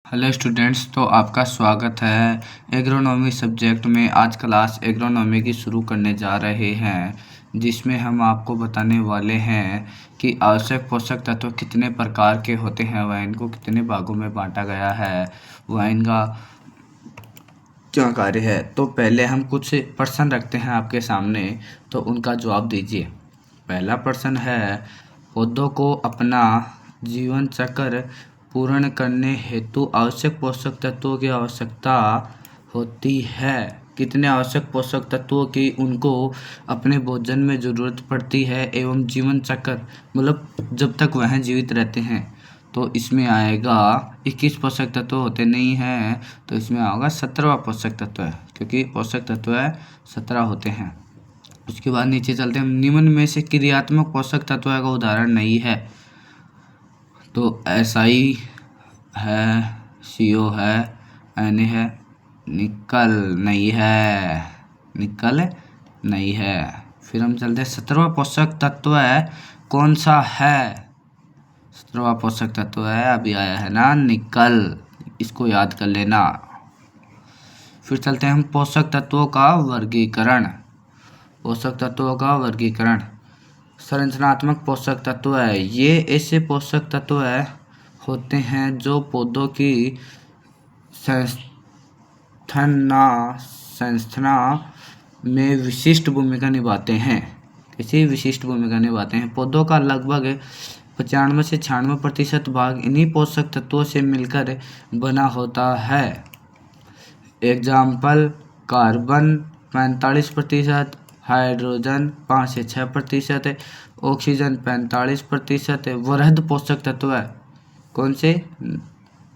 Hello students, तो आपका स्वागत है एग्रोनॉमी सब्जेक्ट में। आज क्लास एग्रोनॉमी की शुरू करने जा रहे हैं, जिसमें हम आपको बताने वाले हैं कि आवश्यक पोषक तत्व कितने प्रकार के होते हैं, वह इनको कितने भागों में बांटा गया है, वह इनका क्या कार्य है। तो पहले हम कुछ प्रश्न रखते हैं आपके सामने, तो उनका जवाब दीजिए। पहला प्रश्न है, पौधों को अपना जीवन चक्र पूर्ण करने हेतु आवश्यक पोषक तत्वों की आवश्यकता होती है। कितने आवश्यक पोषक तत्वों की उनको अपने भोजन में ज़रूरत पड़ती है एवं जीवन चक्र मतलब जब तक वह जीवित रहते हैं। तो इसमें आएगा 21 पोषक तत्व होते नहीं हैं, तो इसमें आएगा 17वां पोषक तत्व है, क्योंकि पोषक तत्व 17 होते हैं। उसके बाद नीचे चलते हैं, निम्न में से क्रियात्मक पोषक तत्व का उदाहरण नहीं है। तो SI है, CO है, Na है, निकल नहीं है, निकल नहीं है। फिर हम चलते हैं, 17वां पोषक तत्व कौन सा है? 17वां पोषक तत्व अभी आया है ना, निकल। इसको याद कर लेना। फिर चलते हैं हम पोषक तत्वों का वर्गीकरण। पोषक तत्वों का वर्गीकरण, संरचनात्मक पोषक तत्व ये ऐसे पोषक तत्व होते हैं जो पौधों की संरचना में विशिष्ट भूमिका निभाते हैं। किसी विशिष्ट भूमिका निभाते हैं। पौधों का लगभग 95 से 96% भाग इन्हीं पोषक तत्वों से मिलकर बना होता है। एग्जाम्पल, कार्बन 45%, हाइड्रोजन 5 से 6%, ऑक्सीजन 45%। वृहद पोषक तत्व कौन से?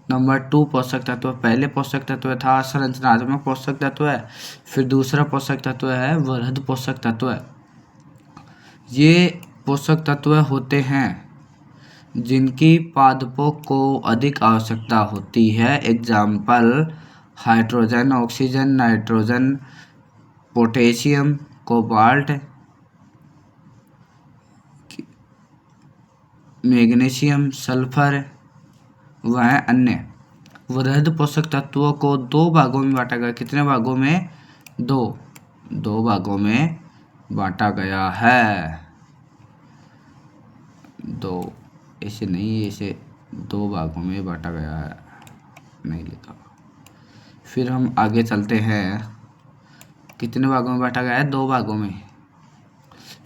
नंबर 2 पोषक तत्व। पहले पोषक तत्व था संरचनात्मक पोषक तत्व, फिर दूसरा पोषक तत्व है वृहद पोषक तत्व। ये पोषक तत्व होते हैं जिनकी पादपों को अधिक आवश्यकता होती है। Example, hydrogen, oxygen, nitrogen, potassium, cobalt, magnesium, sulphur वह अन्य। वृहद पोषक तत्वों को 2 भागों में बांटा गया। कितने भागों में? 2 भागों में बांटा गया है। 2, ऐसे नहीं, ऐसे 2 भागों में बांटा गया है, नहीं लिखा। फिर हम आगे चलते हैं, कितने भागों में बांटा गया है? 2 भागों में।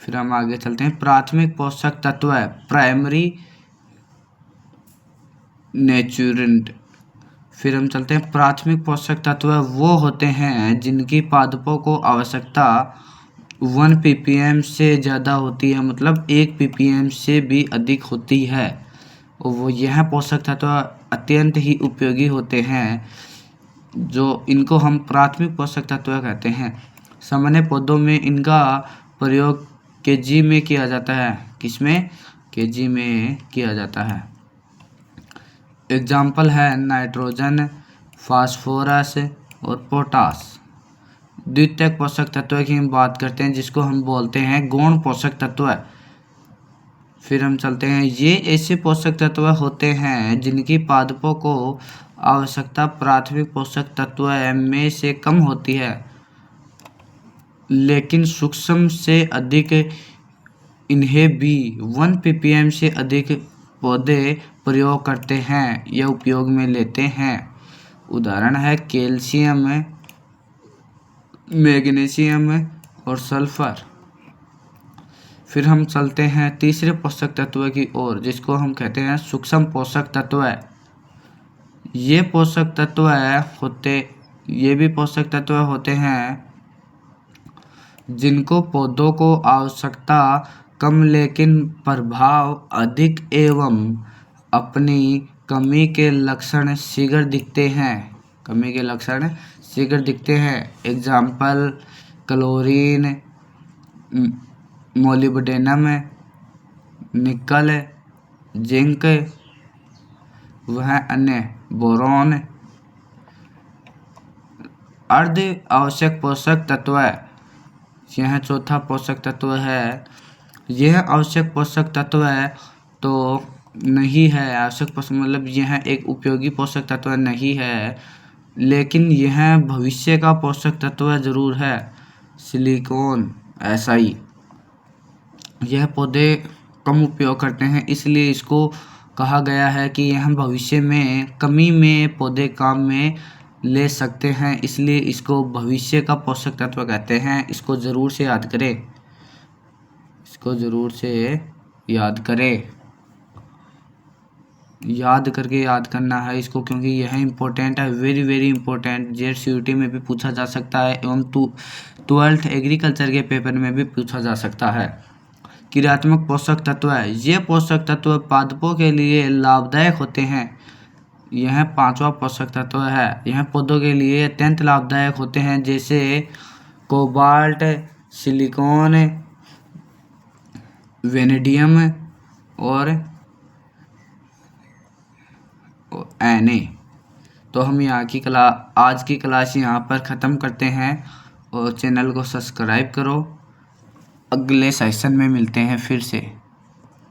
फिर हम आगे चलते हैं, प्राथमिक पोषक तत्व प्राइमरी न्यूट्रिएंट। फिर हम चलते हैं, प्राथमिक पोषक तत्व वो होते हैं जिनकी पादपों को आवश्यकता 1 ppm से ज़्यादा होती है, मतलब 1 ppm से भी अधिक होती है। वो यह पोषक तत्व अत्यंत ही उपयोगी होते हैं, जो इनको हम प्राथमिक पोषक तत्व कहते हैं। सामान्य पौधों में इनका प्रयोग kg में किया जाता है। किसमें? kg में किया जाता है। एग्जाम्पल है नाइट्रोजन, फास्फोरस और पोटास। द्वितीयक पोषक तत्व की हम बात करते हैं, जिसको हम बोलते हैं गौण पोषक तत्व। फिर हम चलते हैं, ये ऐसे पोषक तत्व होते हैं जिनकी पादपों को आवश्यकता प्राथमिक पोषक तत्व में से कम होती है, लेकिन सूक्ष्म से अधिक इन्हें भी 1 ppm से अधिक पौधे प्रयोग करते हैं या उपयोग में लेते हैं। उदाहरण है कैल्शियम, मैग्नीशियम और सल्फर। फिर हम चलते हैं तीसरे पोषक तत्व की ओर, जिसको हम कहते हैं सूक्ष्म पोषक तत्व। ये पोषक तत्व ये भी पोषक तत्व होते हैं जिनको पौधों को आवश्यकता कम लेकिन प्रभाव अधिक एवं अपनी कमी के लक्षण शीघ्र दिखते हैं। कमी के लक्षण शीघ्र दिखते हैं। एग्जाम्पल, क्लोरीन, मोलिब्डेनम, निकल, जिंक वह अन्य, बोरॉन। अर्ध आवश्यक पोषक तत्व, यह चौथा पोषक तत्व है। यह आवश्यक पोषक तत्व तो नहीं है। आवश्यक पोषक मतलब यह एक उपयोगी पोषक तत्व नहीं है, लेकिन यह भविष्य का पोषक तत्व ज़रूर है। सिलिकॉन SI यह पौधे कम उपयोग करते हैं, इसलिए इसको कहा गया है कि यह भविष्य में कमी में पौधे काम में ले सकते हैं, इसलिए इसको भविष्य का पोषक तत्व कहते हैं। इसको ज़रूर से याद करें, इसको ज़रूर से याद करें, याद करके याद करना है इसको, क्योंकि यह इम्पोर्टेंट है, वेरी वेरी इंपॉर्टेंट। JEE में भी पूछा जा सकता है एवं 12th एग्रीकल्चर के पेपर में भी पूछा जा सकता है। क्रियात्मक पोषक तत्व है, ये पोषक तत्व पादपों के लिए लाभदायक होते हैं। यह 5वां पोषक तत्व है। यह पौधों के लिए अत्यंत लाभदायक होते हैं, जैसे कोबाल्ट, सिलिकॉन, वेनेडियम और Na। तो हम आज की क्लास यहाँ पर ख़त्म करते हैं और चैनल को सब्सक्राइब करो। अगले सेशन में मिलते हैं फिर से।